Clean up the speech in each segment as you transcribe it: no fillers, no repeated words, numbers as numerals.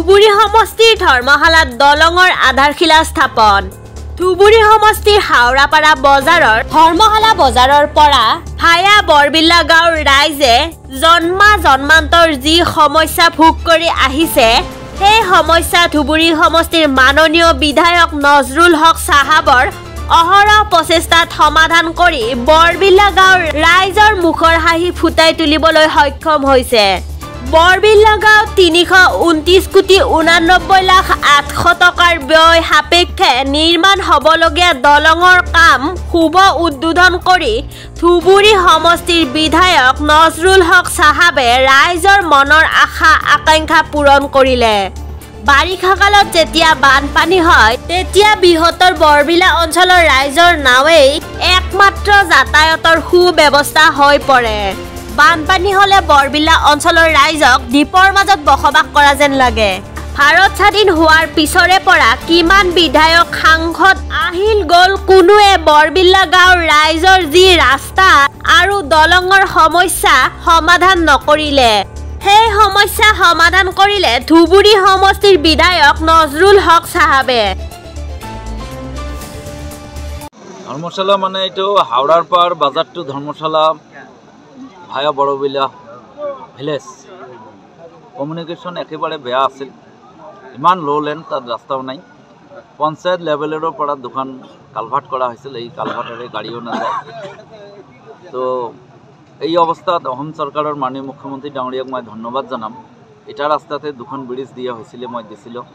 ধুবুৰী সমষ্টিৰ ধৰ্মশালাত দলঙৰ আধাৰশিলা স্থাপন। ধুবুৰী সমষ্টিৰ হাওৰাপাৰা বজাৰৰ ধৰ্মশালা বজাৰৰ পৰা ভায়া বৰবিল্লা গাঁৱৰ ৰাইজে জন্মান্তৰ যি সমস্যা ভোগ কৰি আহিছে, সেই সমস্যা ধুবুৰী সমষ্টিৰ মাননীয় বিধায়ক নজৰুল হক চাহাবৰ অহৰহ প্ৰচেষ্টাত সমাধান কৰি বৰবিল্লা গাঁৱৰ ৰাইজৰ মুখৰ হাঁহি ফুটাই তুলিবলৈ সক্ষম হৈছে। বৰবিল্লা গাঁৱত ৩২৯ কোটি ৮৯ লাখ ৮০০ টকাৰ ব্যয় সাপেক্ষে নিৰ্মাণ হ'বলগীয়া দলঙৰ কাম শুভ উদ্বোধন কৰি ধুবুৰী সমষ্টিৰ বিধায়ক নজৰুল হক চাহাবে ৰাইজৰ মনৰ আশা আকাংক্ষা পূৰণ কৰিলে। বাৰিষা কালত যেতিয়া বানপানী হয়, তেতিয়া বৃহত্তৰ বৰবিল্লা অঞ্চলৰ ৰাইজৰ নাৱেই একমাত্ৰ যাতায়াতৰ সুব্যৱস্থা হৈ পৰে। বানপানী হলে বৰবিল্লা অঞ্চলৰ ৰাইজক দ্বীপৰ মাজত বসবাস কৰা যেন লাগে। ভাৰত স্বাধীন হোৱাৰ পিছৰে পৰা কিমান বিধায়ক সাংসদ আহিল গ'ল, কোনোৱে বৰবিল্লা গাঁৱৰ ৰাইজৰ যি ৰাস্তা আৰু দলঙৰ সমস্যা সমাধান নকৰিলে। সেই সমস্যা সমাধান কৰিলে ধুবুৰী সমষ্টিৰ বিধায়ক নজৰুল হক চাহাবে। ধৰ্মশালা মানে এইটো হাওড়াৰ পাৰ বাজাৰ to Dharamshala via Borbilla village communication একেবাৰে বেয়া আছিল। ইমান ল' লেন, তাত ৰাস্তাও নাই। পঞ্চায়ত লেভেলৰ পৰা দুখন কালভাৰ্ট কৰা হৈছিল, এই কালভাৰ্টেৰে গাড়ীও নাযায়। তো এই অৱস্থাত অসম চৰকাৰৰ মাননীয় মুখ্যমন্ত্ৰী ডাঙৰীয়াক মই ধন্যবাদ জনাম। এটা ৰাস্তাতে দুখন ব্ৰিজ দিয়া হৈছিলে, মই দিছিলোঁ,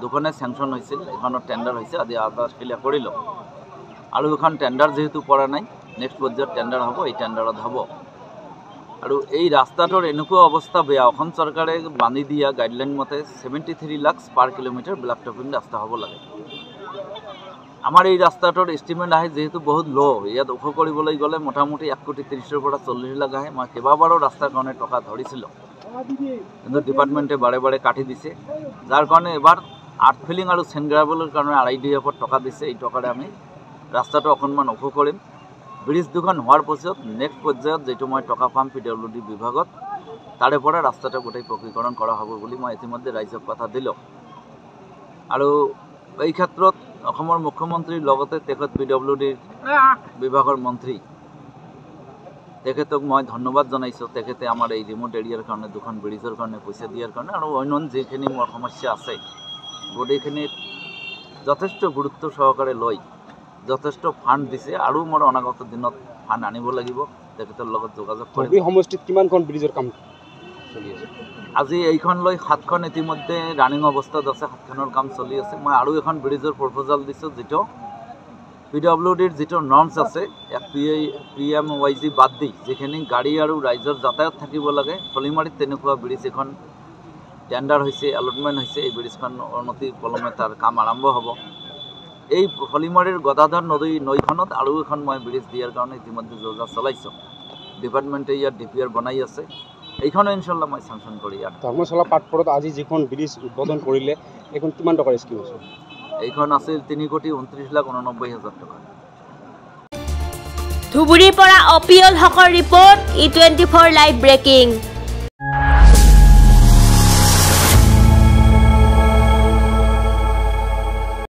দুখনে চেংচন হৈছিল, এখনৰ টেণ্ডাৰ হৈছে, আজি আধাৰশিলা কৰিলোঁ। আৰু এখন টেণ্ডাৰ যিহেতু পৰা নাই, নেক্সট পৰ্যায়ত টেণ্ডাৰ হ'ব, এই টেণ্ডাৰত হ'ব। আৰু এই ৰাস্তাটোৰ এনেকুৱা অৱস্থা বেয়া, অসম চৰকাৰে বান্ধি দিয়া গাইডলাইন মতে 73 লাখ পাৰ কিলোমিটাৰ ব্লাক টপিং ৰাস্তা হ'ব লাগে। আমাৰ এই ৰাস্তাটোৰ এষ্টিমেট আহে যিহেতু বহুত ল', ইয়াত ওখ কৰিবলৈ গ'লে মোটামুটি 1,30,00,000 পৰা 40 লাখ আহে। মই কেইবাবাৰো ৰাস্তাৰ কাৰণে টকা ধৰিছিলোঁ, কিন্তু ডিপাৰ্টমেণ্টে বাৰে বাৰে কাটি দিছে, যাৰ কাৰণে এবাৰ আৰ্ট ফিলিং আৰু চেনগ্ৰাবলৰ কাৰণে 2.5 টকা দিছে। এই টকাৰে আমি ৰাস্তাটো অকণমান ওখ কৰিম। ব্ৰিজ দুখন হোৱাৰ পিছত নেক্সট পৰ্যায়ত যিটো মই টকা পাম PWD বিভাগত, তাৰে পৰা ৰাস্তাটো গোটেই পকীকৰণ কৰা হ'ব বুলি মই ইতিমধ্যে ৰাইজক কথা দিলোঁ। আৰু এই ক্ষেত্ৰত অসমৰ মুখ্যমন্ত্ৰীৰ লগতে তেখেত PWD বিভাগৰ মন্ত্ৰী, তেখেতক মই ধন্যবাদ জনাইছোঁ। তেখেতে আমাৰ এই ৰিমোট এৰিয়াৰ কাৰণে দুখন ব্ৰিজৰ কাৰণে পইচা দিয়াৰ কাৰণে আৰু অন্য যিখিনি মোৰ সমস্যা আছে গোটেইখিনিত যথেষ্ট গুৰুত্ব সহকাৰে লৈ যথেষ্ট ফাণ্ড দিছে। আৰু মোৰ অনাগত দিনত ফাণ্ড আনিব লাগিব, তেখেতৰ লগত যোগাযোগ কৰিম। এই সমষ্টিত কিমানখন ব্ৰিজৰ কাম চলি আছে? আজি এইখন লৈ 7খন ইতিমধ্যে ৰানিং অৱস্থাত আছে, 7খনৰ কাম চলি আছে। মই আৰু এখন ব্ৰিজৰ প্ৰপ'জাল দিছোঁ, যিটো PWDৰ যিটো নৰ্মছ আছে, PMYG বাদ দি যিখিনি গাড়ী আৰু ৰাইজৰ যাতায়াত থাকিব লাগে, ফলিমাৰীত তেনেকুৱা ব্ৰিজ এখন টেণ্ডাৰ হৈছে, এলটমেণ্ট হৈছে। এই ব্ৰিজখন অনতি পলমে তাৰ কাম আৰম্ভ হ'ব। এই ফলিমাৰীৰ গদাধৰ নৈখনত আৰু এখন মই ব্ৰিজ দিয়াৰ কাৰণে ইতিমধ্যে যোজনা চলাইছোঁ। ডিপাৰ্টমেণ্টে ইয়াত DPR বনাই আছে, এইখনো ইনশাল্লাহ মই চেংচন কৰি ইয়াত। ধৰ্মশালা পাটপুৰত আজি যিখন ব্ৰিজ উদ্বোধন কৰিলে, এইখন কিমান টকাৰ স্কিম আছে? এইখন আছিল 3,29,89,000 টকা। ধুবুৰীৰ পৰা অপিয়ল হকৰ ৰিপৰ্ট, E24 লাইভ ব্ৰেকিং।